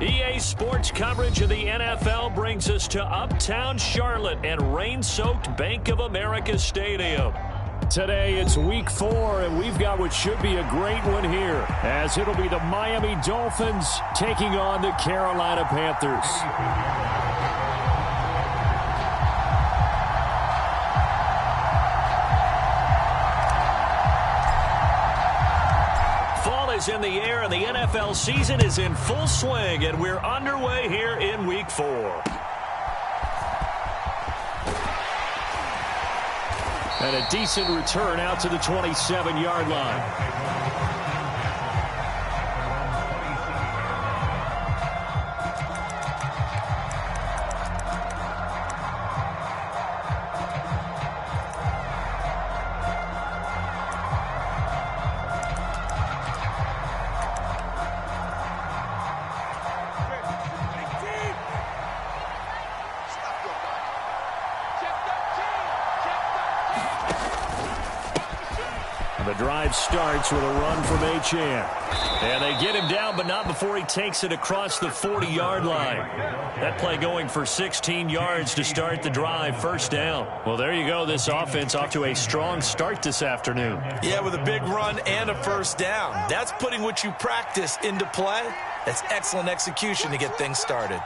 EA Sports coverage of the NFL brings us to Uptown Charlotte and rain-soaked Bank of America Stadium. Today it's week 4, and we've got what should be a great one here, as it'll be the Miami Dolphins taking on the Carolina Panthers. In the air, and the NFL season is in full swing, and we're underway here in week 4. And a decent return out to the 27-yard line. The drive starts with a run from Achane. And they get him down, but not before he takes it across the 40-yard line. That play going for 16 yards to start the drive. First down. Well, there you go. This offense off to a strong start this afternoon. Yeah, with a big run and a first down. That's putting what you practice into play. That's excellent execution to get things started.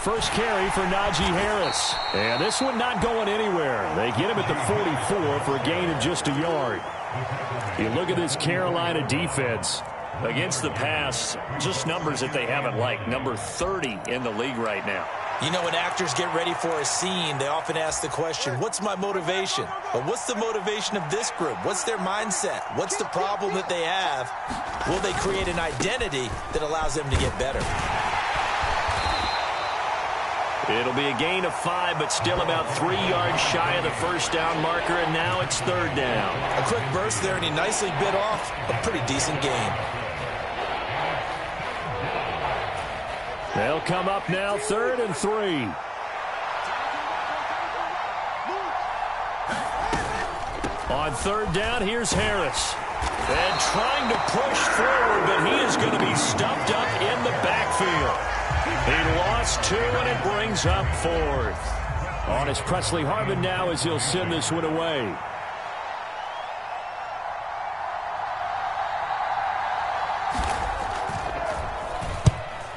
First carry for Najee Harris. And this one not going anywhere. They get him at the 44 for a gain of just a yard. You look at this Carolina defense. Against the pass, just numbers that they haven't liked. Number 30 in the league right now. You know, when actors get ready for a scene, they often ask the question, what's my motivation? But what's the motivation of this group? What's their mindset? What's the problem that they have? Will they create an identity that allows them to get better? It'll be a gain of 5, but still about 3 yards shy of the first down marker, and now it's third down. A quick burst there, and he nicely bit off a pretty decent gain. They'll come up now, 3rd and 3. On third down, here's Harris. And trying to push forward, but he is going to be stuffed up in the backfield. He lost 2, and it brings up 4th. On is Presley Harvin now as he'll send this one away.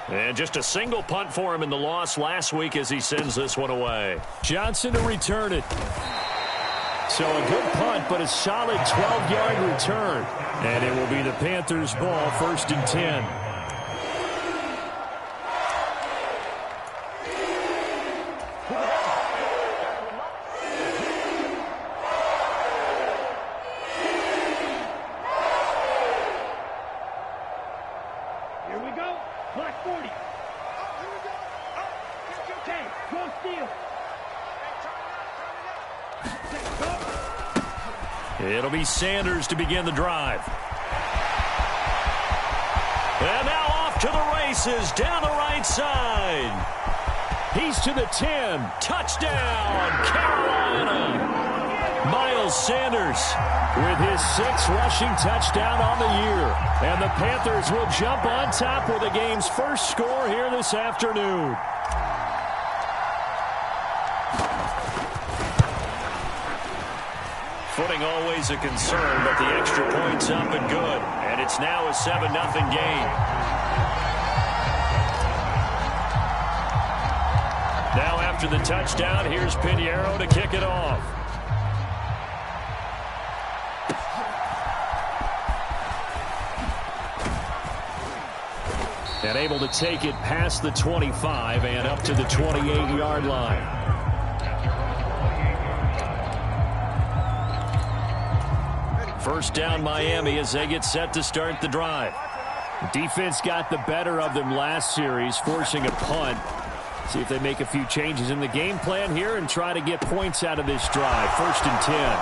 And just a single punt for him in the loss last week as he sends this one away. Johnson to return it. So a good punt, but a solid 12-yard return. And it will be the Panthers' ball, 1st and 10. It'll be Sanders to begin the drive. And now off to the races down the right side. He's to the 10. Touchdown, Carolina. Miles Sanders with his 6th rushing touchdown on the year. And the Panthers will jump on top with the game's first score here this afternoon. Footing always a concern, but the extra point's up and good. And it's now a 7-0 game. Now after the touchdown, here's Pinheiro to kick it off. And able to take it past the 25 and up to the 28-yard line. First down Miami as they get set to start the drive. The defense got the better of them last series, forcing a punt. See if they make a few changes in the game plan here and try to get points out of this drive. 1st and 10.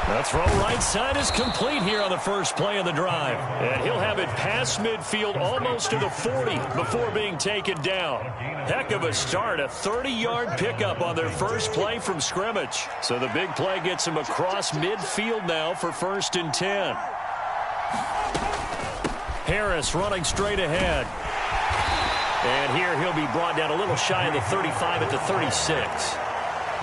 The throw right side is complete here on the first play of the drive. And he'll have it past midfield almost to the 40 before being taken down. Heck of a start, a 30-yard pickup on their first play from scrimmage. So the big play gets him across midfield now for 1st and 10. Harris running straight ahead. And here he'll be brought down a little shy of the 35 at the 36.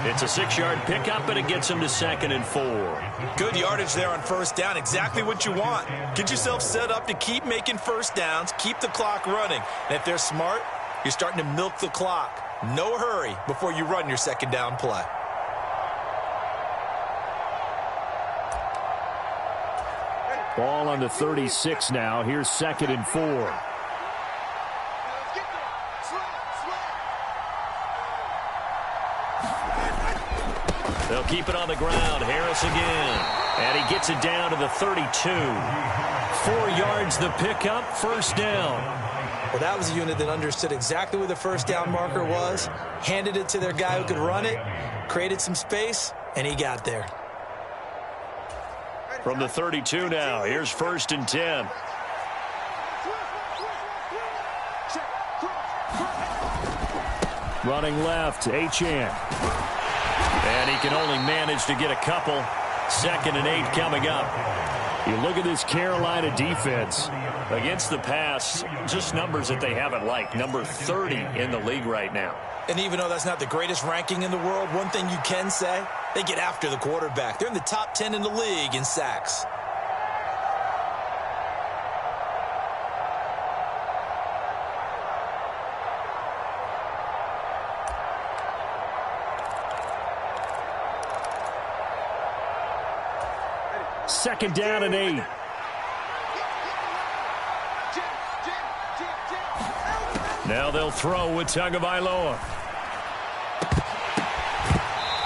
It's a 6-yard pickup, and it gets him to 2nd and 4. Good yardage there on first down. Exactly what you want. Get yourself set up to keep making first downs, keep the clock running. And if they're smart, you're starting to milk the clock. No hurry before you run your second down play. Ball on the 36 now. Here's 2nd and 4. They'll keep it on the ground. Harris again. And he gets it down to the 32. 4 yards the pickup. First down. Well, that was a unit that understood exactly where the first down marker was, handed it to their guy who could run it, created some space, and he got there. From the 32 now, here's 1st and 10. Running left, Achane. And he can only manage to get a couple. 2nd and 8 coming up. You look at this Carolina defense. Against the pass, just numbers that they haven't liked. Number 30 in the league right now. And even though that's not the greatest ranking in the world, one thing you can say, they get after the quarterback. They're in the top 10 in the league in sacks. Second down and 8. Now they'll throw with Tagovailoa.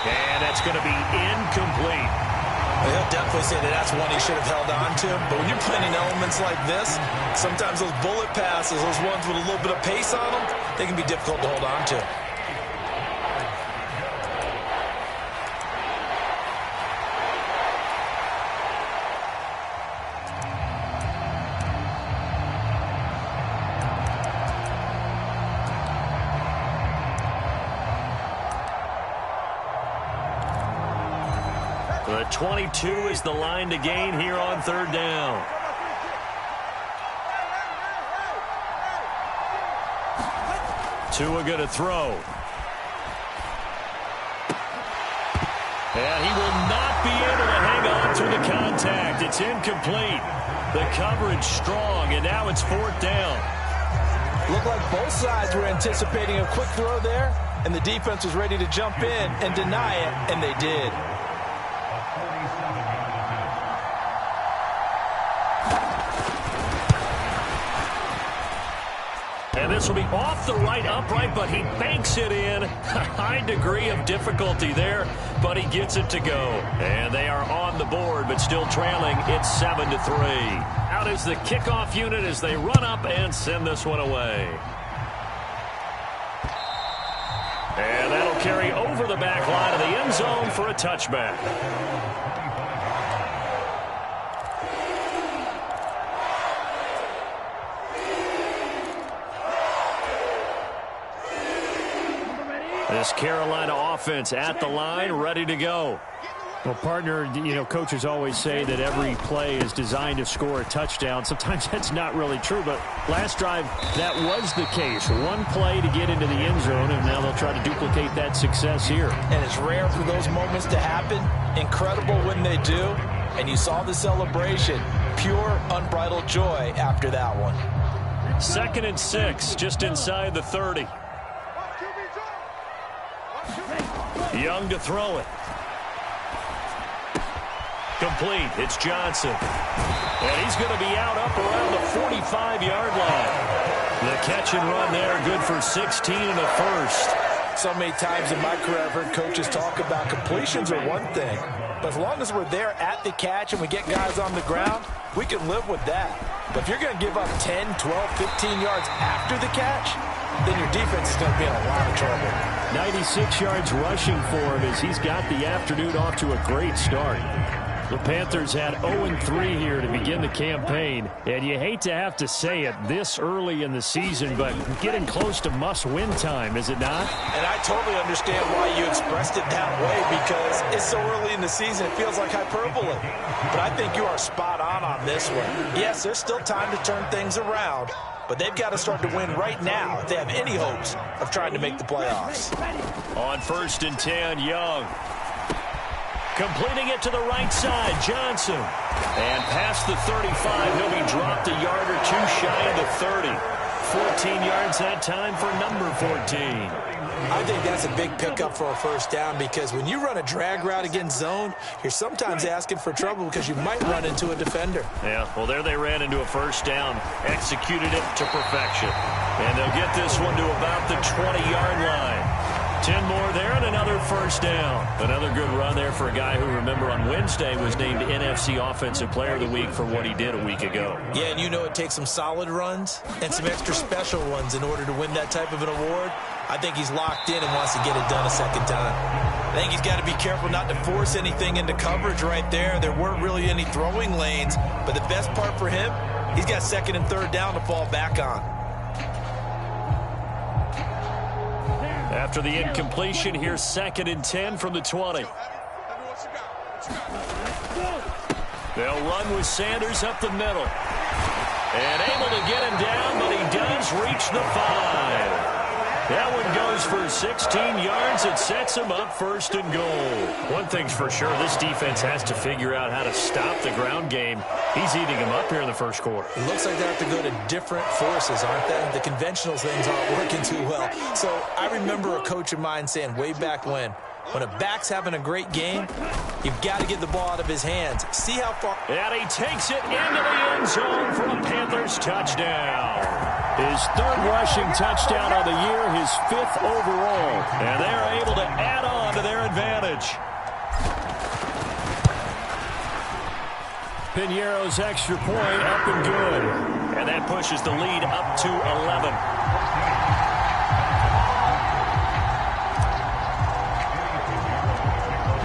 And that's going to be incomplete. Well, he'll definitely say that that's one he should have held on to. But when you're playing in elements like this, sometimes those bullet passes, those ones with a little bit of pace on them, they can be difficult to hold on to. The 22 is the line to gain here on 3rd down. Tua going to throw. And he will not be able to hang on through the contact. It's incomplete. The coverage strong, and now it's 4th down. Looked like both sides were anticipating a quick throw there, and the defense was ready to jump in and deny it, and they did. And this will be off the right upright, but he banks it in. A high degree of difficulty there, but he gets it to go. And they are on the board, but still trailing. It's 7-3. Out is the kickoff unit as they run up and send this one away. And that'll carry over the back line of the end zone for a touchback. This Carolina offense at the line, ready to go. Well, partner, coaches always say that every play is designed to score a touchdown. Sometimes that's not really true, but last drive, that was the case. One play to get into the end zone, and now they'll try to duplicate that success here. And it's rare for those moments to happen. Incredible when they do. And you saw the celebration. Pure, unbridled joy after that one. 2nd and 6, just inside the 30. Young to throw it. Complete. It's Johnson. And he's going to be out up around the 45-yard line. The catch and run there, good for 16 and a first. So many times in my career I've heard coaches talk about completions are one thing. But as long as we're there at the catch and we get guys on the ground, we can live with that. But if you're going to give up 10, 12, 15 yards after the catch, then your defense is going to be in a lot of trouble. 96 yards rushing for him as he's got the afternoon off to a great start. The Panthers had 0-3 here to begin the campaign, and you hate to have to say it this early in the season, but getting close to must-win time, is it not? And I totally understand why you expressed it that way, because it's so early in the season, it feels like hyperbole. But I think you are spot on this one. Yes, there's still time to turn things around, but they've got to start to win right now if they have any hopes of trying to make the playoffs. On 1st and 10, Young. Completing it to the right side, Johnson. And past the 35, he'll be dropped a yard or two shy of the 30. 14 yards that time for number 14. I think that's a big pickup for a first down, because when you run a drag route against zone, you're sometimes asking for trouble because you might run into a defender. Yeah, well, there they ran into a first down, executed it to perfection. And they'll get this one to about the 20-yard line. 10 more there and another first down. Another good run there for a guy who, remember, on Wednesday was named NFC Offensive Player of the Week for what he did a week ago. Yeah, and you know it takes some solid runs and some extra special ones in order to win that type of an award. I think he's locked in and wants to get it done a second time. I think he's got to be careful not to force anything into coverage right there. There weren't really any throwing lanes, but the best part for him, he's got 2nd and 3rd down to fall back on. After the incompletion, here's 2nd and 10 from the 20. They'll run with Sanders up the middle. And able to get him down, but he does reach the 5. That one goes for 16 yards. It sets him up 1st and goal. One thing's for sure, this defense has to figure out how to stop the ground game. He's eating them up here in the first quarter. It looks like they have to go to different forces, aren't they? The conventional things aren't working too well. So I remember a coach of mine saying way back when a back's having a great game, you've got to get the ball out of his hands. See how far. And he takes it into the end zone for a Panthers touchdown. His 3rd rushing touchdown of the year, his 5th overall. And they're able to add on to their advantage. Piñeiro's extra point up and good. And that pushes the lead up to 11.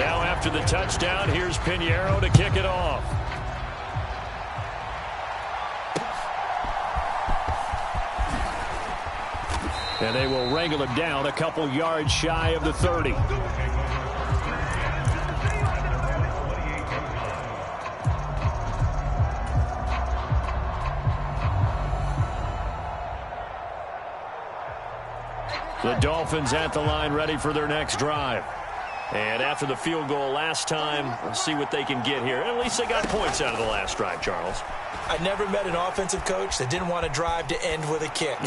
Now after the touchdown, here's Piñeiro to kick it off. And they will wrangle him down a couple yards shy of the 30. The Dolphins at the line, ready for their next drive. And after the field goal last time, we'll see what they can get here. At least they got points out of the last drive, Charles. I never met an offensive coach that didn't want to drive to end with a kick.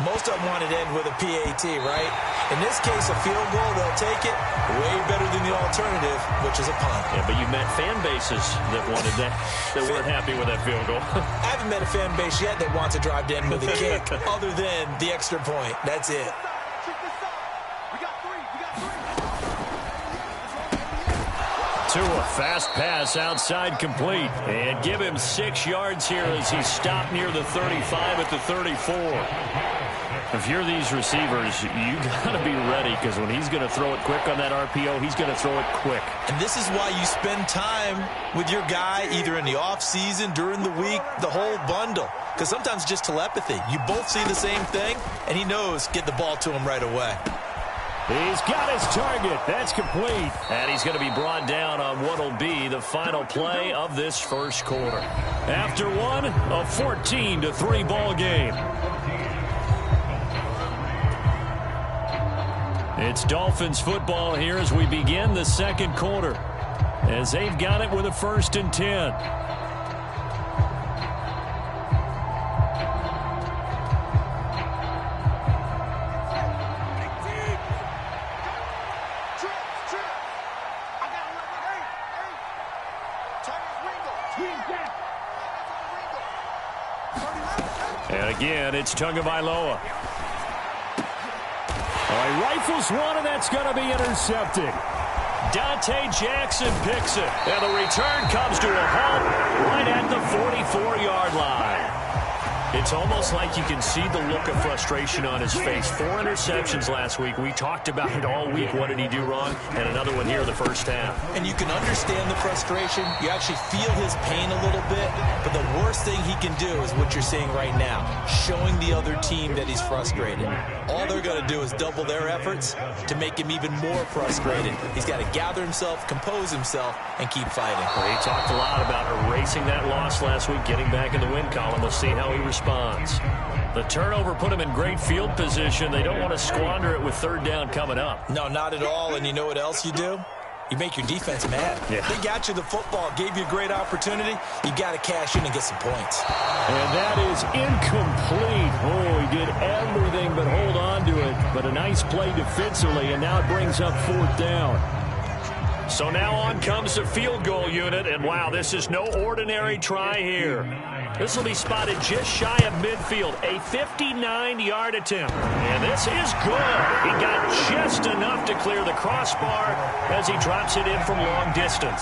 Most of them wanted to end with a PAT, right? In this case, a field goal, they'll take it. Way better than the alternative, which is a punt. Yeah, but you met fan bases that wanted that, that weren't happy with that field goal. I haven't met a fan base yet that wants to drive to end with a kick, other than the extra point. That's it. To a fast pass outside complete. And give him 6 yards here as he stopped near the 35 at the 34. If you're these receivers, you got to be ready, because when he's going to throw it quick on that RPO, he's going to throw it quick. And this is why you spend time with your guy either in the offseason, during the week, the whole bundle. Because sometimes just telepathy. You both see the same thing, and he knows get the ball to him right away. He's got his target. That's complete. And he's going to be brought down on what will be the final play of this first quarter. After one, a 14-3 ball game. It's Dolphins football here as we begin the second quarter, as they've got it with a 1st and 10. And again, it's Tagovailoa. He rifles one, and that's going to be intercepted. Dante Jackson picks it. And the return comes to a halt right at the 44-yard line. It's almost like you can see the look of frustration on his face. 4 interceptions last week. We talked about it all week. What did he do wrong? And another one here in the first half. And you can understand the frustration. You actually feel his pain a little bit. But the worst thing he can do is what you're seeing right now, showing the other team that he's frustrated. All they're going to do is double their efforts to make him even more frustrated. He's got to gather himself, compose himself, and keep fighting. Well, he talked a lot about erasing that loss last week, getting back in the win column. We'll see how he responds. The turnover put him in great field position. They don't want to squander it with third down coming up. No, not at all. And you know what else you do? You make your defense mad. Yeah. They got you the football, gave you a great opportunity. You got to cash in and get some points. And that is incomplete. Oh, he did everything but hold on to it. But a nice play defensively, and now it brings up fourth down. So now on comes the field goal unit, and wow, this is no ordinary try here. This will be spotted just shy of midfield, a 59-yard attempt. And this is good. He got just enough to clear the crossbar as he drops it in from long distance.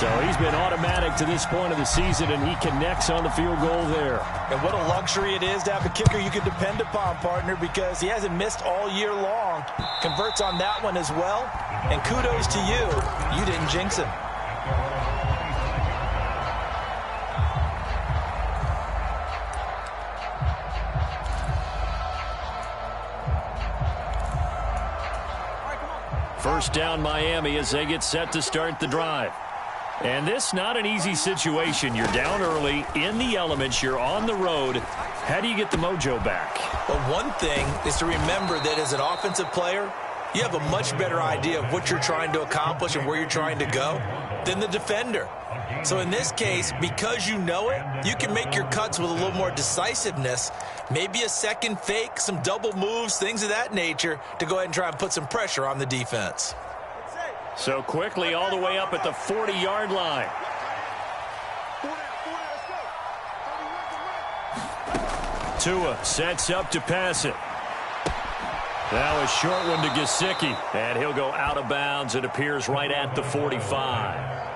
So he's been automatic to this point of the season, and he connects on the field goal there. And what a luxury it is to have a kicker you can depend upon, partner, because he hasn't missed all year long. Converts on that one as well. And kudos to you. You didn't jinx him. First down Miami as they get set to start the drive. And this not an easy situation. You're down early, in the elements, you're on the road. How do you get the mojo back? Well, one thing is to remember that as an offensive player, you have a much better idea of what you're trying to accomplish and where you're trying to go than the defender. So in this case, because you know it, you can make your cuts with a little more decisiveness, maybe a second fake, some double moves, things of that nature, to go ahead and try and put some pressure on the defense. So quickly all the way up at the 40-yard line. Tua sets up to pass it. Now a short one to Gesicki, and he'll go out of bounds. It appears right at the 45.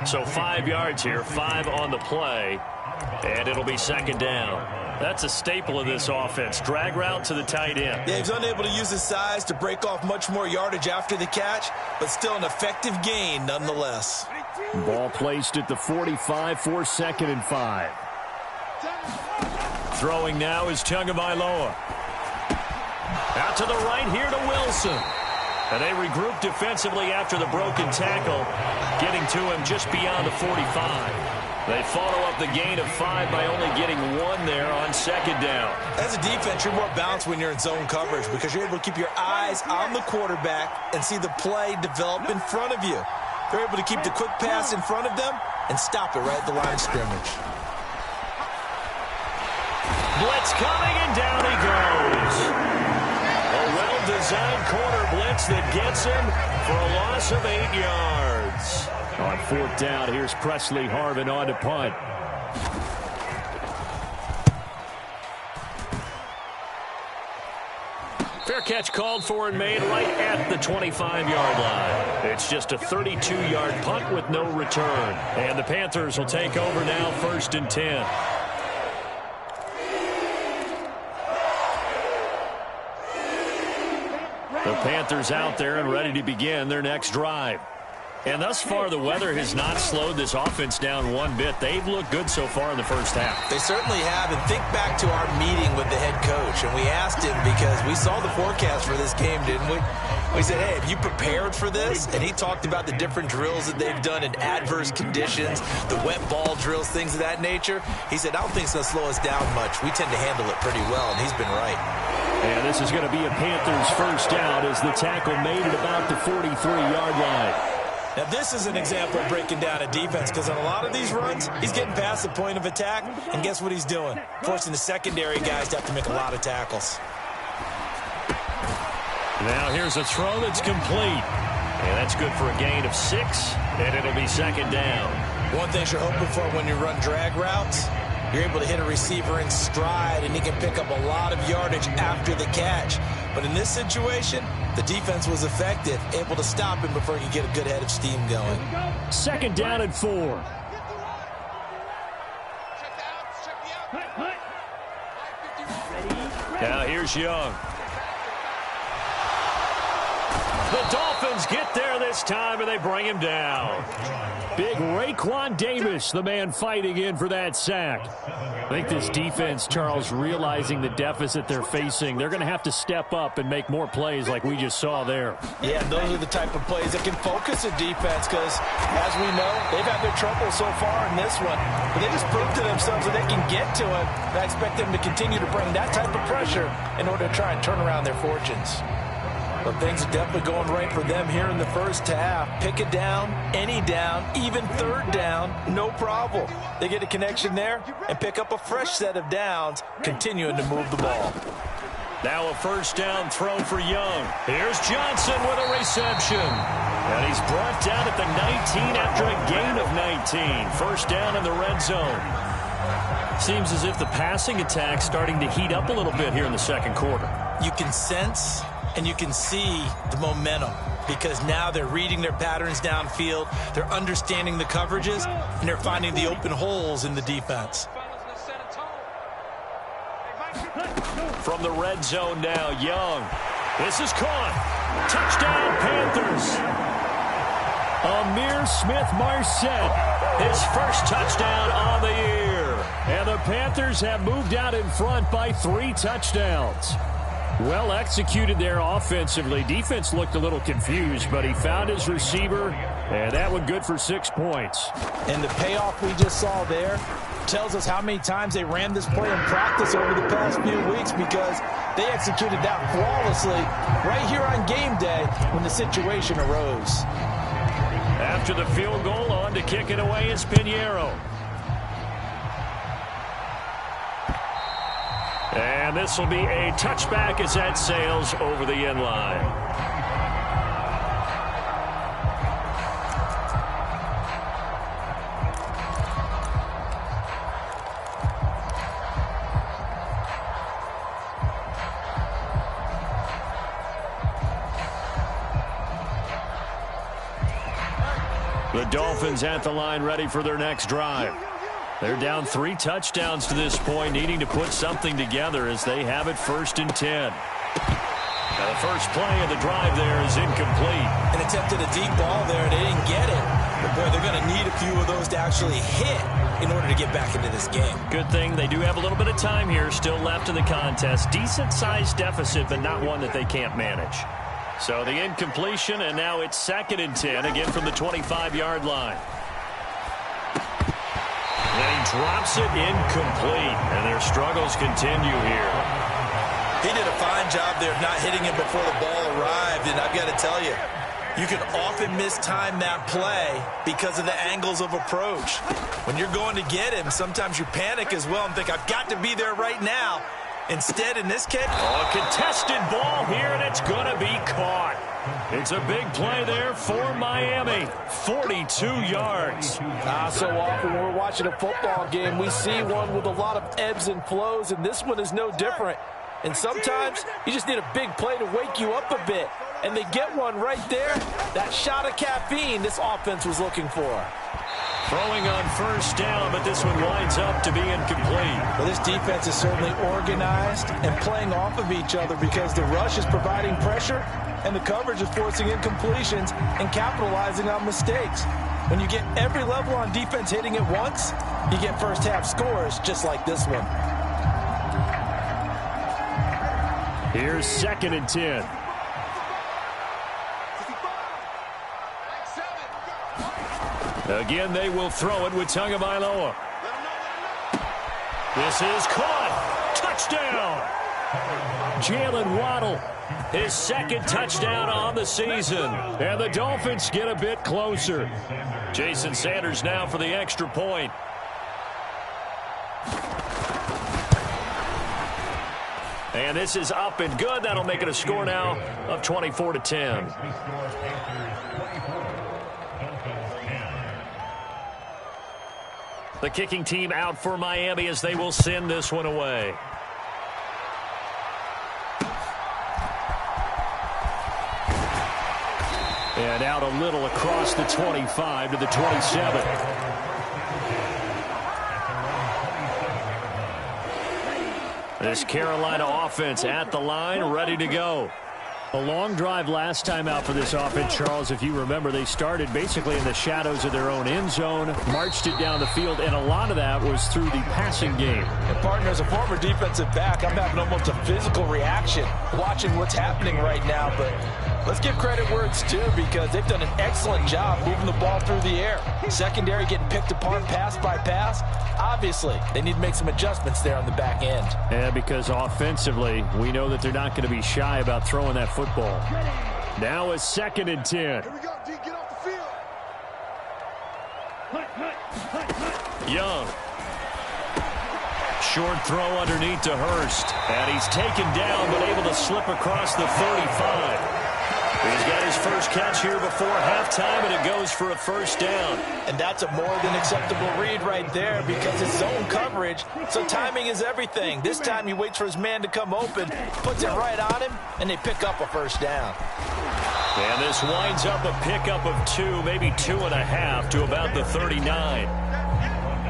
So 5 yards here, 5 on the play, and it'll be second down. That's a staple of this offense. Drag route to the tight end. Yeah, he's unable to use his size to break off much more yardage after the catch, but still an effective gain nonetheless. Ball placed at the 45 for second and 5. Throwing now is Tagovailoa. Out to the right here to Wilson. And they regroup defensively after the broken tackle, getting to him just beyond the 45. They follow up the gain of 5 by only getting 1 there on second down. As a defense, you're more balanced when you're in zone coverage because you're able to keep your eyes on the quarterback and see the play develop in front of you. They're able to keep the quick pass in front of them and stop it right at the line of scrimmage. Blitz coming, and down he goes. A well-designed corner blitz that gets him for a loss of 8 yards. On fourth down, here's Presley Harvin on to punt. Fair catch called for and made right at the 25-yard line. It's just a 32-yard punt with no return. And the Panthers will take over now, 1st and 10. The Panthers out there and ready to begin their next drive. And thus far, the weather has not slowed this offense down one bit. They've looked good so far in the first half. They certainly have. And think back to our meeting with the head coach. And we asked him because we saw the forecast for this game, didn't we? We said, hey, have you prepared for this? And he talked about the different drills that they've done in adverse conditions, the wet ball drills, things of that nature. He said, I don't think it's going to slow us down much. We tend to handle it pretty well, and he's been right. And this is going to be a Panthers first down as the tackle made it about the 43-yard line. Now, this is an example of breaking down a defense because on a lot of these runs, he's getting past the point of attack, and guess what he's doing? Forcing the secondary guys to have to make a lot of tackles. Now here's a throw that's complete. And that's good for a gain of 6, and it'll be second down. One thing you're hoping for when you run drag routes, you're able to hit a receiver in stride, and he can pick up a lot of yardage after the catch. But in this situation, the defense was effective, able to stop him before he could get a good head of steam going. Second down and 4. Now here's Young. The Dolphins get there this time, and they bring him down. Big Raekwon Davis, the man fighting in for that sack. I think this defense, Charles, realizing the deficit they're facing, they're going to have to step up and make more plays like we just saw there. Yeah, those are the type of plays that can focus a defense because, as we know, they've had their trouble so far in this one. But they just proved to themselves that they can get to it. And I expect them to continue to bring that type of pressure in order to try and turn around their fortunes. But things are definitely going right for them here in the first half. Pick a down, any down, even third down, no problem. They get a connection there and pick up a fresh set of downs, continuing to move the ball. Now a first down throw for Young. Here's Johnson with a reception. And he's brought down at the 19 after a gain of 19. First down in the red zone. Seems as if the passing attack's starting to heat up a little bit here in the second quarter. You can sense and you can see the momentum because now they're reading their patterns downfield, they're understanding the coverages, and they're finding the open holes in the defense. From the red zone now, Young. This is caught. Touchdown, Panthers. Amir Smith-Marset, his first touchdown on the year. And the Panthers have moved out in front by 3 touchdowns. Well executed there offensively. Defense looked a little confused, but he found his receiver, and that one good for 6 points. And the payoff we just saw there tells us how many times they ran this play in practice over the past few weeks because they executed that flawlessly right here on game day when the situation arose. After the field goal, on to kick it away is Pinheiro. And this will be a touchback as that sails over the end line. The Dolphins at the line ready for their next drive. They're down 3 touchdowns to this point, needing to put something together as they have it 1st and 10. Now the first play of the drive there is incomplete. An attempt at a deep ball there, they didn't get it. But boy, they're going to need a few of those to actually hit in order to get back into this game. Good thing they do have a little bit of time here still left in the contest. Decent-sized deficit, but not one that they can't manage. So the incompletion, and now it's 2nd and 10, again from the 25-yard line. And he drops it incomplete, and their struggles continue here. He did a fine job there of not hitting it before the ball arrived, and I've got to tell you, you can often mistime that play because of the angles of approach. When you're going to get him, sometimes you panic as well and think, I've got to be there right now. Instead, in this case, a contested ball here, and it's going to be caught. It's a big play there for Miami. 42 yards. So often when we're watching a football game, we see one with a lot of ebbs and flows, and this one is no different. And sometimes you just need a big play to wake you up a bit. And they get one right there. That shot of caffeine this offense was looking for. Throwing on first down, but this one winds up to be incomplete. Well, this defense is certainly organized and playing off of each other because the rush is providing pressure and the coverage is forcing incompletions and capitalizing on mistakes. When you get every level on defense hitting it once, you get first half scores just like this one. Here's 2nd and 10. Again, they will throw it with Tagovailoa. This is caught. Touchdown. Jalen Waddle, his 2nd touchdown on the season. And the Dolphins get a bit closer. Jason Sanders now for the extra point. And this is up and good. That'll make it a score now of 24-10. The kicking team out for Miami as they will send this one away. And out a little across the 25 to the 27. This Carolina offense at the line, ready to go. A long drive last time out for this offense, Charles. If you remember, they started basically in the shadows of their own end zone, marched it down the field, and a lot of that was through the passing game. And partner, as a former defensive back, I'm having almost a physical reaction watching what's happening right now. But let's give credit where it's due, because they've done an excellent job moving the ball through the air. Secondary getting picked apart pass by pass. Obviously, they need to make some adjustments there on the back end. Yeah, because offensively, we know that they're not going to be shy about throwing that football. Now a 2nd and 10. Here we go, D, get off the field. Young. Short throw underneath to Hurst. And he's taken down, but able to slip across the 35. He's got his first catch here before halftime, and it goes for a first down. And that's a more than acceptable read right there, because it's zone coverage, so timing is everything. This time he waits for his man to come open, puts it right on him, and they pick up a first down. And this winds up a pickup of 2, maybe 2.5 to about the 39.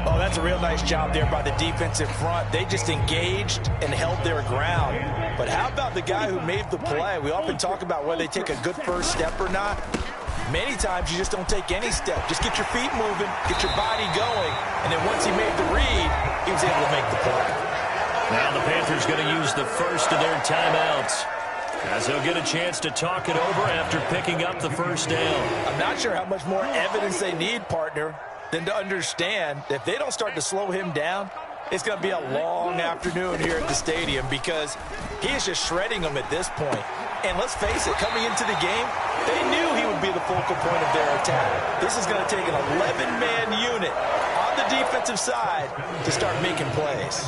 Oh, that's a real nice job there by the defensive front. They just engaged and held their ground. But how about the guy who made the play? We often talk about whether they take a good first step or not. Many times you just don't take any step. Just get your feet moving, get your body going, and then once he made the read, he was able to make the play. Now the Panthers going to use the first of their timeouts, as they'll get a chance to talk it over after picking up the first down. I'm not sure how much more evidence they need, partner, than to understand that if they don't start to slow him down, it's going to be a long afternoon here at the stadium, because he is just shredding them at this point. And let's face it, coming into the game, they knew he would be the focal point of their attack. This is going to take an 11-man unit on the defensive side to start making plays.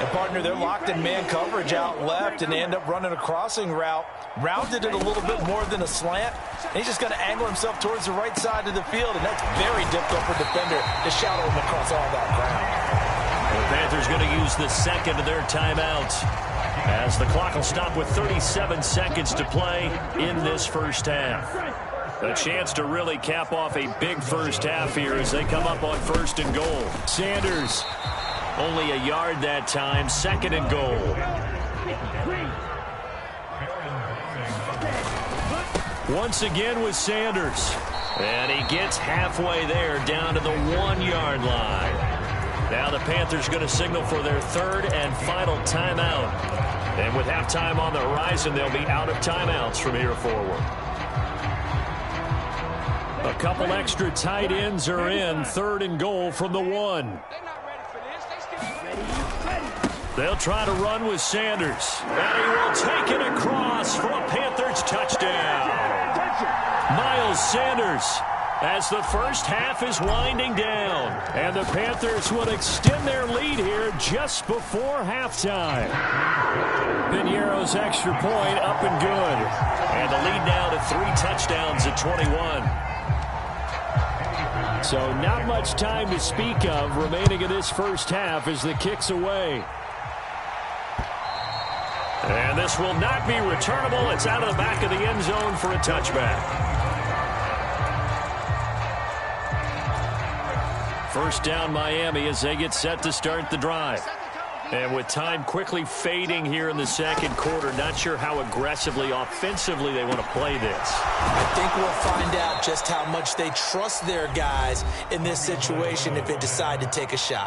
And, partner, they're locked in man coverage out left, and they end up running a crossing route. Rounded it a little bit more than a slant. And he's just going to angle himself towards the right side of the field, and that's very difficult for a defender to shadow him across all that ground. The Panthers going to use the 2nd of their timeouts, as the clock will stop with 37 seconds to play in this first half. A chance to really cap off a big first half here as they come up on 1st and goal. Sanders only a yard that time, 2nd and goal. Once again with Sanders. And he gets halfway there, down to the 1-yard line. Now the Panthers going to signal for their 3rd and final timeout. And with halftime on the horizon, they'll be out of timeouts from here forward. A couple extra tight ends are in, 3rd and goal from the 1. They'll try to run with Sanders. And he will take it across for a Panthers touchdown. Miles Sanders, as the first half is winding down. And the Panthers will extend their lead here just before halftime. Piñeiro's extra point up and good. And the lead now to 3 touchdowns at 21. So not much time to speak of remaining in this first half as the kick's away. And this will not be returnable. It's out of the back of the end zone for a touchback. First down Miami as they get set to start the drive. And with time quickly fading here in the 2nd quarter, not sure how aggressively, offensively they want to play this. I think we'll find out just how much they trust their guys in this situation if they decide to take a shot.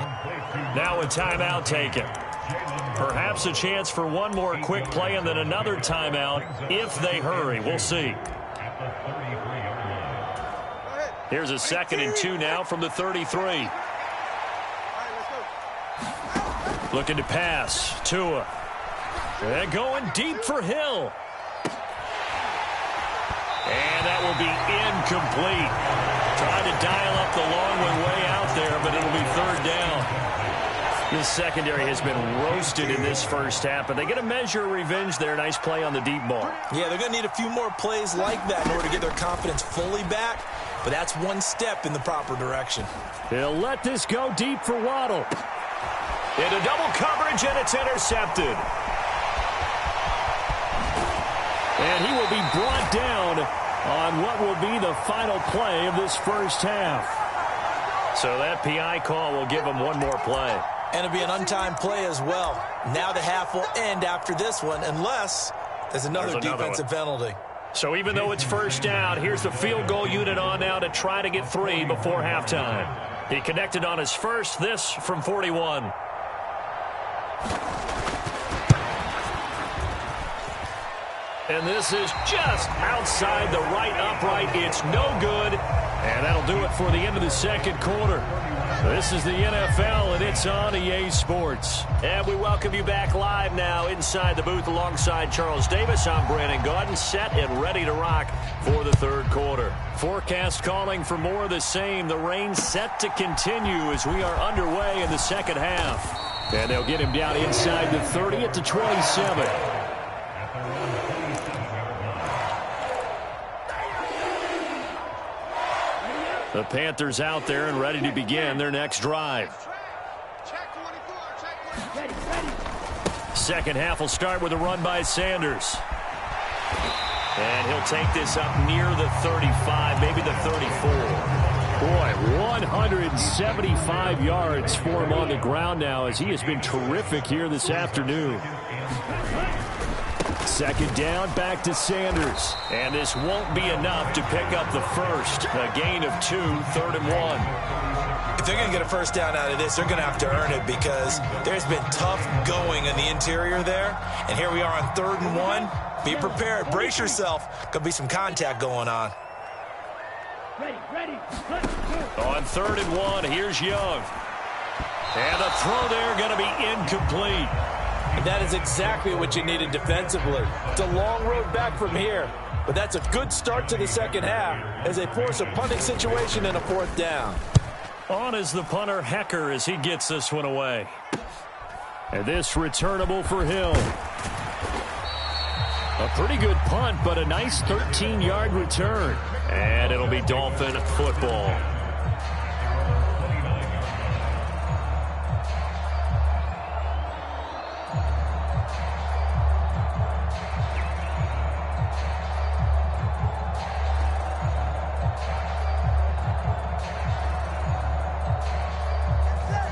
Now a timeout taken. Perhaps a chance for one more quick play and then another timeout if they hurry. We'll see. Here's a 2nd and 2 now from the 33. Looking to pass. Tua. And going deep for Hill. And that will be incomplete. Trying to dial up the long one way out there, but it'll be 3rd down. This secondary has been roasted in this first half, but they get a measure of revenge there. Nice play on the deep ball. Yeah, they're going to need a few more plays like that in order to get their confidence fully back, but that's one step in the proper direction. He'll let this go deep for Waddle. Into double coverage, and it's intercepted. And he will be brought down on what will be the final play of this first half. So that PI call will give him one more play. And it'll be an untimed play as well. Now the half will end after this one, unless there's another defensive penalty. So even though it's first down, here's the field goal unit on now to try to get 3 before halftime. He connected on his first, this from 41. And this is just outside the right upright. It's no good. And that'll do it for the end of the second quarter. This is the NFL, and it's on EA Sports. And we welcome you back live now inside the booth alongside Charles Davis. I'm Brandon Gaudin, set and ready to rock for the third quarter. Forecast calling for more of the same. The rain set to continue as we are underway in the second half. And they'll get him down inside the 30 at the 27. The Panthers out there and ready to begin their next drive. Second half will start with a run by Sanders. And he'll take this up near the 35, maybe the 34. Boy, 175 yards for him on the ground now as he has been terrific here this afternoon. Second down, back to Sanders. And this won't be enough to pick up the first. A gain of 2, 3rd and 1. If they're going to get a first down out of this, they're going to have to earn it because there's been tough going in the interior there. And here we are on 3rd and 1. Be prepared. Brace yourself. Could be some contact going on. Ready. On 3rd and 1, here's Young. And the throw there going to be incomplete. And that is exactly what you needed defensively. It's a long road back from here, but that's a good start to the second half as they force a punting situation and a 4th down. On is the punter, Hecker, as he gets this one away. And this returnable for Hill. A pretty good punt, but a nice 13-yard return. And it'll be Dolphin football.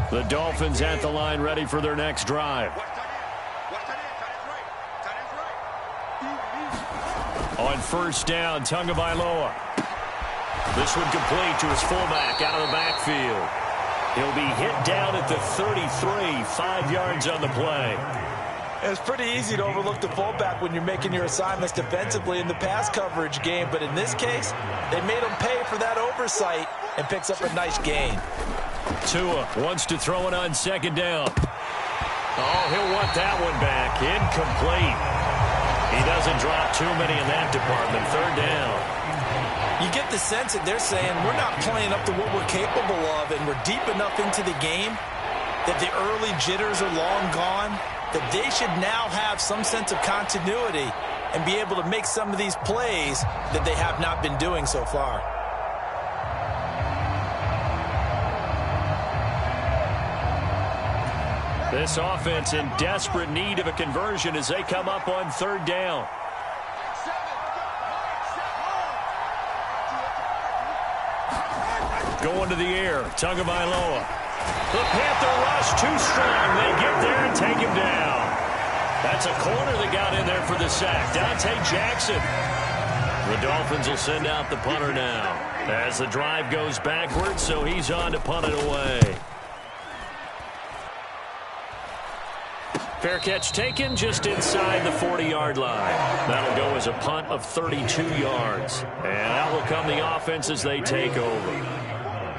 The Dolphins at the line ready for their next drive. On first down, Tagovailoa. This one complete to his fullback out of the backfield. He'll be hit down at the 33, 5 yards on the play. It's pretty easy to overlook the fullback when you're making your assignments defensively in the pass coverage game, but in this case, they made him pay for that oversight and picks up a nice gain. Tua wants to throw it on second down. Oh, he'll want that one back. Incomplete. He doesn't drop too many in that department. 3rd down. You get the sense that they're saying we're not playing up to what we're capable of, and we're deep enough into the game that the early jitters are long gone, that they should now have some sense of continuity and be able to make some of these plays that they have not been doing so far. This offense in desperate need of a conversion as they come up on 3rd down. Going to the air, Tagovailoa. The Panther rush too strong. They get there and take him down. That's a corner that got in there for the sack. Dante Jackson. The Dolphins will send out the punter now as the drive goes backwards, so he's on to punt it away. Fair catch taken just inside the 40-yard line. That'll go as a punt of 32 yards. And out will come the offense as they take over.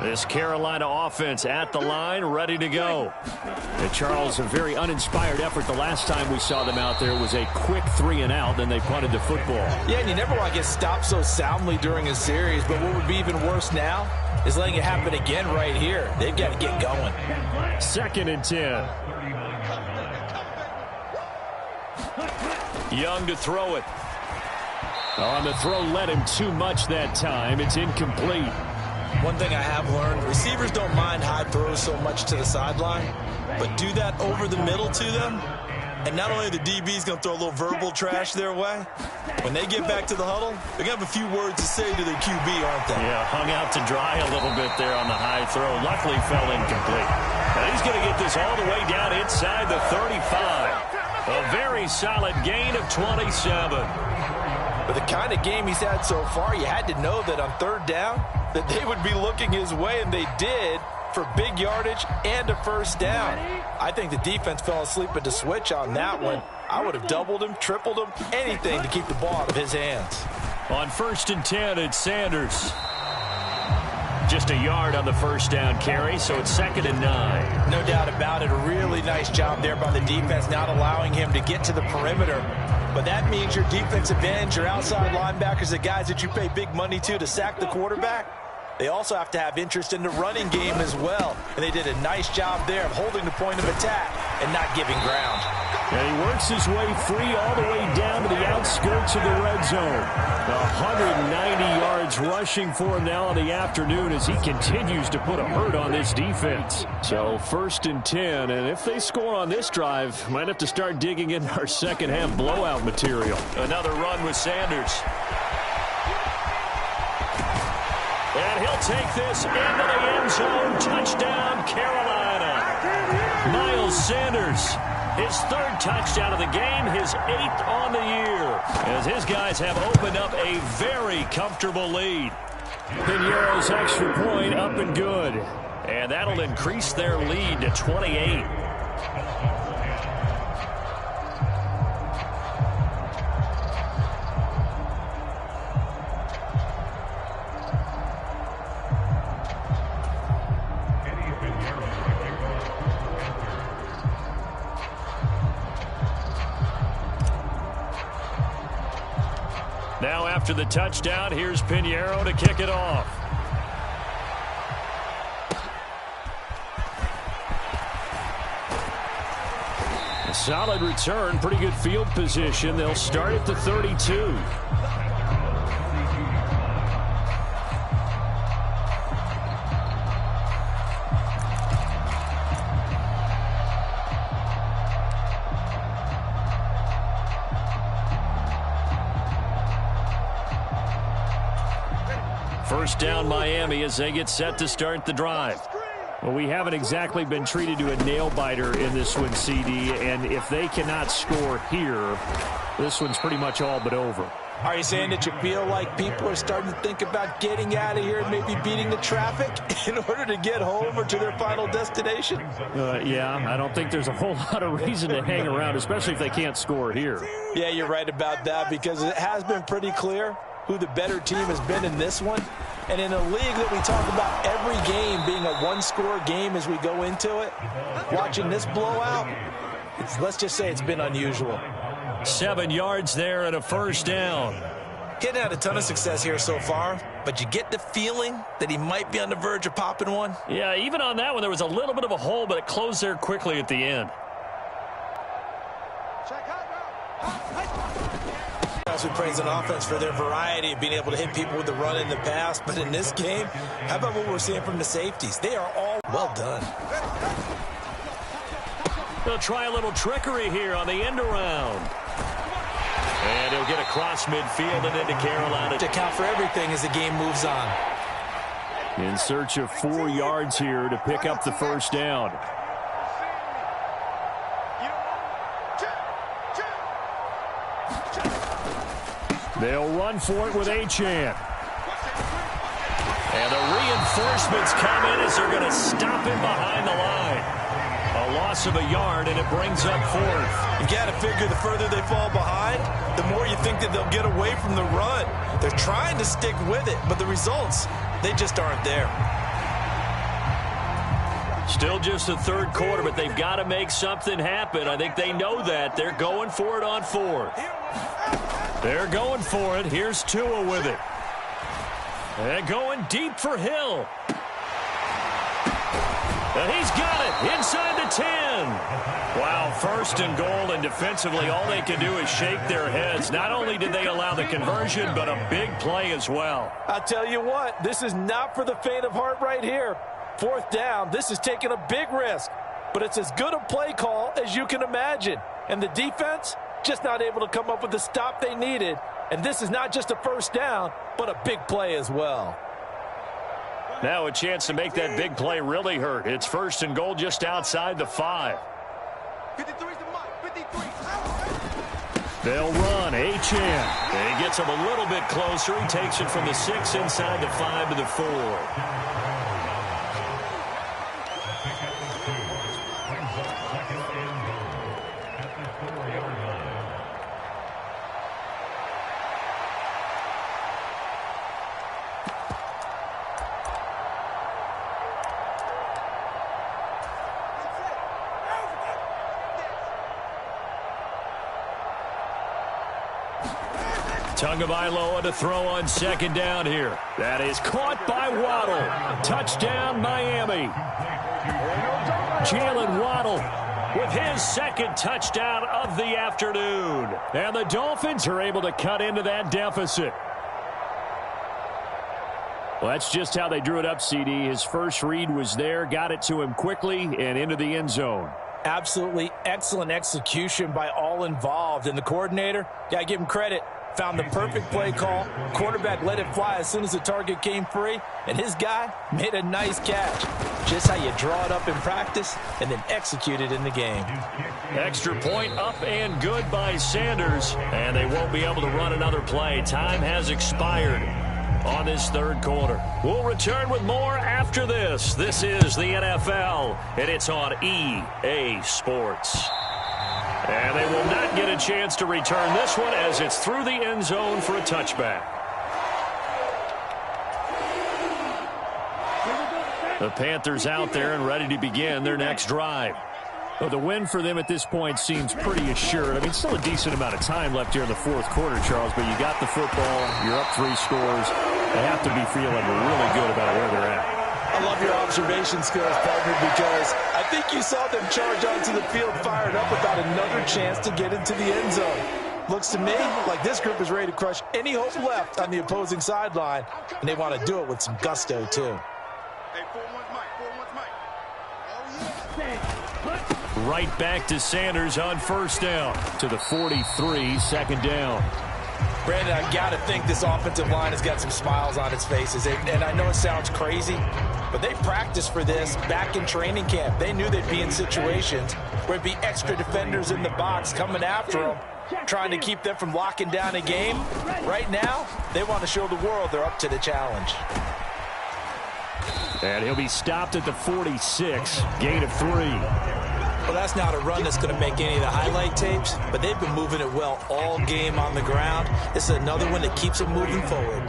This Carolina offense at the line, ready to go. And Charles, a very uninspired effort. The last time we saw them out there was a quick 3-and-out, then they punted the football. Yeah, and you never want to get stopped so soundly during a series, but what would be even worse now is letting it happen again right here. They've got to get going. 2nd and 10. Young to throw it. On the throw, led him too much that time. It's incomplete. One thing I have learned, receivers don't mind high throws so much to the sideline, but do that over the middle to them, and not only the DB's going to throw a little verbal trash their way, when they get back to the huddle, they're going to have a few words to say to their QB, aren't they? Yeah, hung out to dry a little bit there on the high throw. Luckily fell incomplete. And he's going to get this all the way down inside the 35. A very solid gain of 27. With the kind of game he's had so far, you had to know that on third down that they would be looking his way, and they did, for big yardage and a first down. I think the defense fell asleep at the switch on that one. I would have doubled him, tripled him, anything to keep the ball out of his hands. On 1st and 10, it's Sanders. Just a yard on the first down carry, so it's 2nd and 9. No doubt about it. A really nice job there by the defense, not allowing him to get to the perimeter. But that means your defensive ends, your outside linebackers, the guys that you pay big money to sack the quarterback, they also have to have interest in the running game as well. And they did a nice job there of holding the point of attack and not giving ground. And he works his way free all the way down to the outskirts of the red zone. 190 yards rushing for him now in the afternoon as he continues to put a hurt on this defense. So 1st and 10, and if they score on this drive, might have to start digging in our second half blowout material. Another run with Sanders. And he'll take this into the end zone. Touchdown, Carolina. Miles Sanders, his 3rd touchdown of the game, his 8th on the year, as his guys have opened up a very comfortable lead. Piñeiro's extra point up and good. And that'll increase their lead to 28. Now after the touchdown, here's Piñeiro to kick it off. A solid return, pretty good field position. They'll start at the 32. First down Miami as they get set to start the drive. Well, we haven't exactly been treated to a nail-biter in this one, CD, and if they cannot score here, this one's pretty much all but over. Are you saying that you feel like people are starting to think about getting out of here and maybe beating the traffic in order to get home or to their final destination? Yeah, I don't think there's a whole lot of reason to hang around, especially if they can't score here. Yeah, you're right about that, because it has been pretty clear who the better team has been in this one. And in a league that we talk about every game being a one-score game as we go into it, watching this blowout, let's just say it's been unusual. 7 yards there and a first down. Getting had a ton of success here so far, but you get the feeling that he might be on the verge of popping one. Yeah, even on that one, there was a little bit of a hole, but it closed there quickly at the end. We praise an offense for their variety of being able to hit people with the run in the pass, but in this game, how about what we're seeing from the safeties? They are all well done. They'll try a little trickery here on the end around. And he'll get across midfield and into Carolina. To account for everything as the game moves on. In search of 4 yards here to pick up the first down. They'll run for it with Achane. And the reinforcements come in as they're going to stop him behind the line. A loss of a yard, and it brings up 4th. You got to figure the further they fall behind, the more you think that they'll get away from the run. They're trying to stick with it, but the results, they just aren't there. Still just the 3rd quarter, but they've got to make something happen. I think they know that. They're going for it on 4th. They're going for it. Here's Tua with it. And going deep for Hill. And he's got it inside the 10. Wow, 1st and goal, and defensively all they can do is shake their heads. Not only did they allow the conversion, but a big play as well. I'll tell you what, this is not for the faint of heart right here. 4th down, this is taking a big risk. But it's as good a play call as you can imagine. And the defense, just not able to come up with the stop they needed. And this is not just a first down, but a big play as well. Now a chance to make that big play really hurt. It's 1st and goal just outside the 5. 53's the mark. 53. They'll run. H.M. He gets him a little bit closer. He takes it from the 6 inside the 5 to the 4. Tagovailoa to throw on 2nd down here. That is caught by Waddle. Touchdown, Miami. Jalen Waddle with his 2nd touchdown of the afternoon. And the Dolphins are able to cut into that deficit. Well, that's just how they drew it up, CD. His first read was there, got it to him quickly, and into the end zone. Absolutely excellent execution by all involved. And the coordinator, got to give him credit, found the perfect play call. Quarterback let it fly as soon as the target came free, and his guy made a nice catch. Just how you draw it up in practice and then execute it in the game. Extra point up and good by Sanders, and they won't be able to run another play. Time has expired on this 3rd quarter. We'll return with more after this. This is the NFL, and it's on EA Sports. And they will not get a chance to return this one as it's through the end zone for a touchback. The Panthers out there and ready to begin their next drive. Well, the win for them at this point seems pretty assured. I mean, still a decent amount of time left here in the 4th quarter, Charles, but you got the football, you're up 3 scores. They have to be feeling really good about where they're at. I love your observation skills, partner, because I think you saw them charge onto the field fired up about another chance to get into the end zone. Looks to me like this group is ready to crush any hope left on the opposing sideline, and they want to do it with some gusto, too. Hey, 4-1's Mike. 4-1's Mike. Oh, yeah. Right back to Sanders on 1st down to the 43, 2nd down. Brandon, I got to think this offensive line has got some smiles on its faces. And I know it sounds crazy, but they practiced for this back in training camp. They knew they'd be in situations where it'd be extra defenders in the box coming after them, trying to keep them from locking down a game. Right now, they want to show the world they're up to the challenge. And he'll be stopped at the 46, gain of 3. Well, that's not a run that's going to make any of the highlight tapes, but they've been moving it well all game on the ground. This is another one that keeps them moving forward.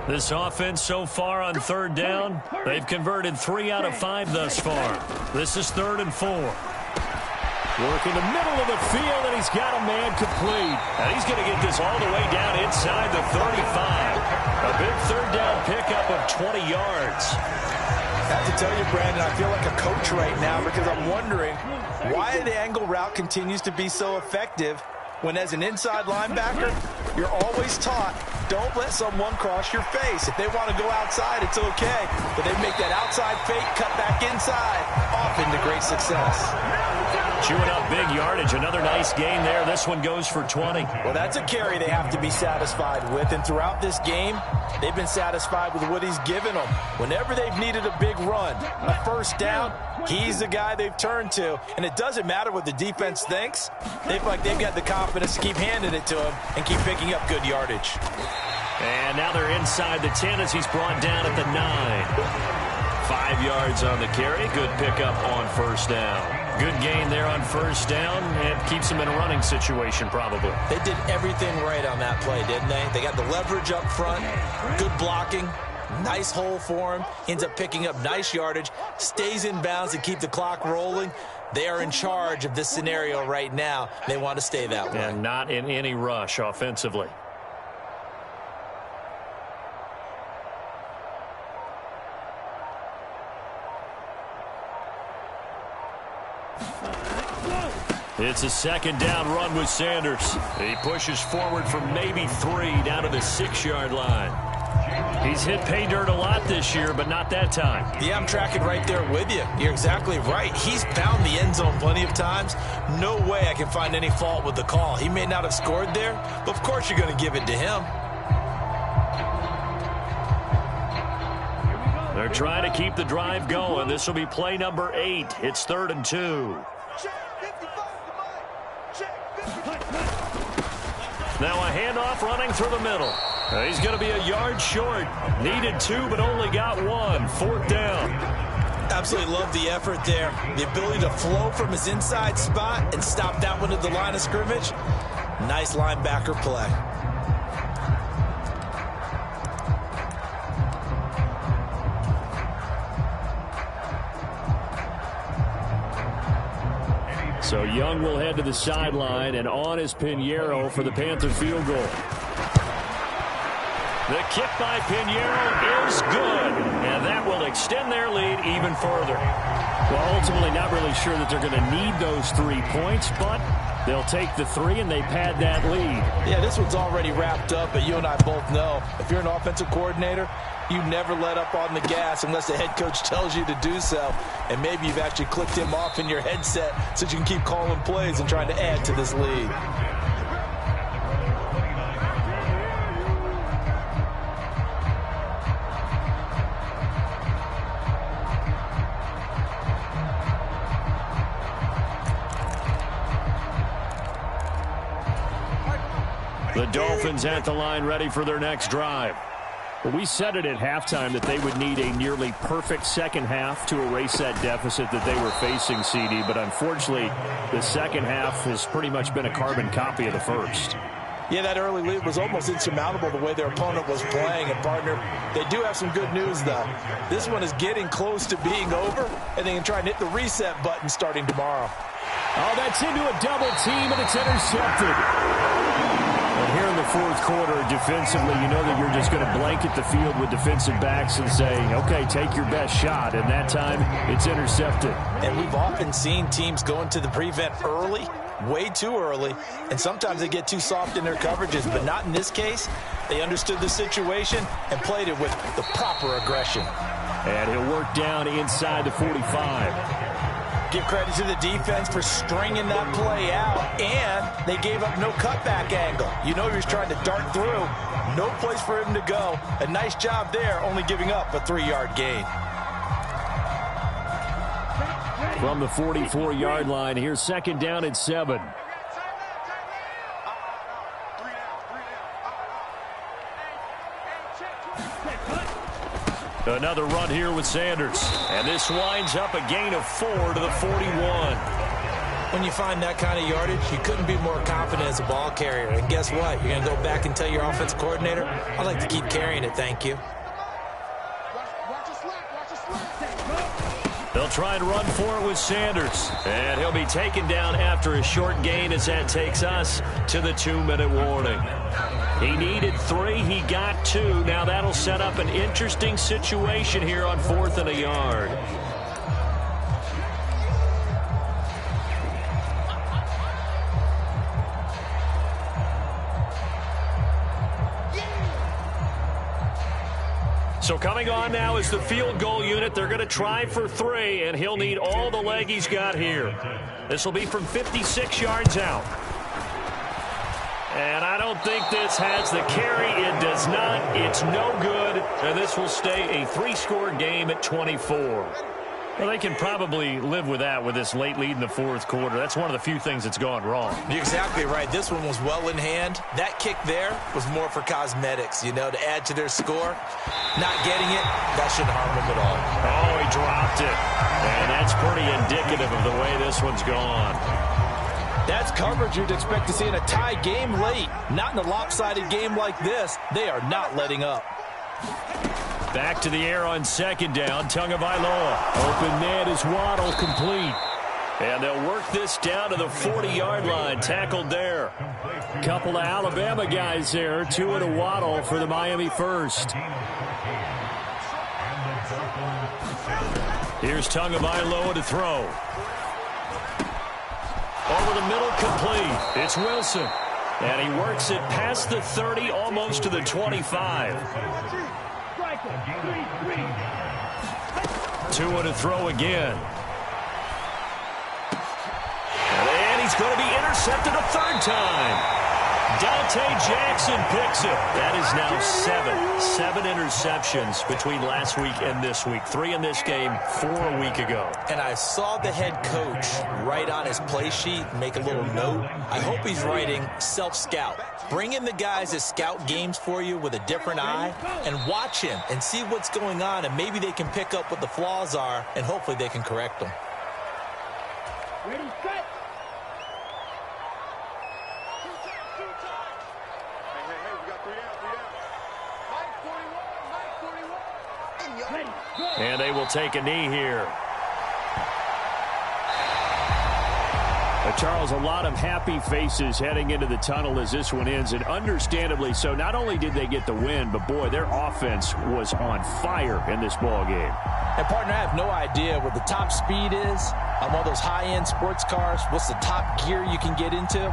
This offense so far on 3rd down, they've converted 3 out of 5 thus far. This is 3rd and 4. Work in the middle of the field, and he's got a man complete. And he's going to get this all the way down inside the 35. A big 3rd down pickup of 20 yards. I have to tell you, Brandon, I feel like a coach right now because I'm wondering why the angle route continues to be so effective when, as an inside linebacker, you're always taught, don't let someone cross your face. If they want to go outside, it's okay. But they make that outside fake, cut back inside, often to great success. Chewing up big yardage. Another nice gain there. This one goes for 20. Well, that's a carry they have to be satisfied with. And throughout this game, they've been satisfied with what he's given them. Whenever they've needed a big run, a 1st down, he's the guy they've turned to. And it doesn't matter what the defense thinks. They feel like they've got the confidence to keep handing it to him and keep picking up good yardage. And now they're inside the 10 as he's brought down at the 9. 5 yards on the carry. Good pickup on 1st down. Good gain there on 1st down, and keeps him in a running situation probably. They did everything right on that play, didn't they? They got the leverage up front, good blocking, nice hole for him, ends up picking up nice yardage, stays in bounds to keep the clock rolling. They are in charge of this scenario right now. They want to stay that way. And not in any rush offensively. It's a 2nd down run with Sanders. He pushes forward for maybe 3 down to the 6-yard line. He's hit pay dirt a lot this year, but not that time. Yeah, I'm tracking right there with you. You're exactly right. He's found the end zone plenty of times. No way I can find any fault with the call. He may not have scored there, but of course you're going to give it to him. They're trying to keep the drive going. This will be play number 8. It's 3rd and 2. Now a handoff running through the middle. He's going to be a yard short. Needed 2, but only got 1. 4th down. Absolutely love the effort there. The ability to flow from his inside spot and stop that one at the line of scrimmage. Nice linebacker play. So Young will head to the sideline, and on is Pinheiro for the Panther field goal. The kick by Pinheiro is good, and that will extend their lead even further. Well, ultimately not really sure that they're going to need those 3 points, but they'll take the 3 and they pad that lead. Yeah, this one's already wrapped up, but you and I both know if you're an offensive coordinator, you never let up on the gas unless the head coach tells you to do so. And maybe you've actually clicked him off in your headset so you can keep calling plays and trying to add to this lead. The Dolphins at the line ready for their next drive. Well, we said it at halftime that they would need a nearly perfect second half to erase that deficit that they were facing, CD. But unfortunately, the second half has pretty much been a carbon copy of the first. Yeah, that early lead was almost insurmountable the way their opponent was playing. And, partner, they do have some good news, though. This one is getting close to being over, and they can try and hit the reset button starting tomorrow. Oh, that's into a double team, and it's intercepted. And here in the fourth quarter, defensively, you know that you're just going to blanket the field with defensive backs and say, okay, take your best shot. And that time, it's intercepted. And we've often seen teams go into the prevent early, way too early, and sometimes they get too soft in their coverages, but not in this case. They understood the situation and played it with the proper aggression. And he'll work down inside the 45. Give credit to the defense for stringing that play out, and they gave up no cutback angle. You know he was trying to dart through. No place for him to go. A nice job there, only giving up a 3-yard gain. From the 44-yard line, here's second down and 7. Another run here with Sanders. And this winds up a gain of 4 to the 41. When you find that kind of yardage, you couldn't be more confident as a ball carrier. And guess what? You're going to go back and tell your offensive coordinator, I'd like to keep carrying it, thank you. They'll try and run for it with Sanders. And he'll be taken down after a short gain as that takes us to the 2-minute warning. He needed 3. He got 2. Now that'll set up an interesting situation here on 4th and a yard. So coming on now is the field goal unit. They're going to try for 3, and he'll need all the leg he's got here. This will be from 56 yards out. And I don't think this has the carry. It does not. It's no good. And this will stay a 3-score game at 24. Well, they can probably live with that with this late lead in the fourth quarter. That's one of the few things that's gone wrong. You're exactly right. This one was well in hand. That kick there was more for cosmetics, you know, to add to their score. Not getting it, that shouldn't harm them at all. Oh, he dropped it. And that's pretty indicative of the way this one's gone. That's coverage you'd expect to see in a tie game late. Not in a lopsided game like this. They are not letting up. Back to the air on second down. Tagovailoa. Open net is Waddle, complete. And they'll work this down to the 40-yard line. Tackled there. Couple of Alabama guys there. 2 to Waddle for the Miami first. Here's Tagovailoa to throw. Over the middle, complete. It's Wilson. And he works it past the 30, almost to the 25. 2 to throw again. And he's going to be intercepted a third time. Dante Jackson picks it. That is now seven interceptions between last week and this week. 3 in this game, 4 a week ago. And I saw the head coach write on his play sheet, make a little note. I hope he's writing self-scout. Bring in the guys that scout games for you with a different eye and watch him and see what's going on, and maybe they can pick up what the flaws are, and hopefully they can correct them. Ready, set. Hey, we got 3 down. Mike 41. Ready, go. And they will take a knee here. Charles, a lot of happy faces heading into the tunnel as this one ends, and understandably so. Not only did they get the win, but, boy, their offense was on fire in this ball game. And, partner, I have no idea what the top speed is on one of those high-end sports cars. What's the top gear you can get into?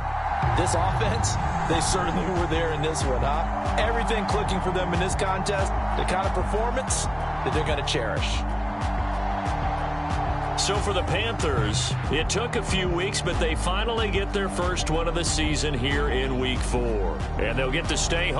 This offense, they certainly were there in this one, huh? Everything clicking for them in this contest, the kind of performance that they're going to cherish. So for the Panthers, it took a few weeks, but they finally get their first one of the season here in Week 4. And they'll get to stay home.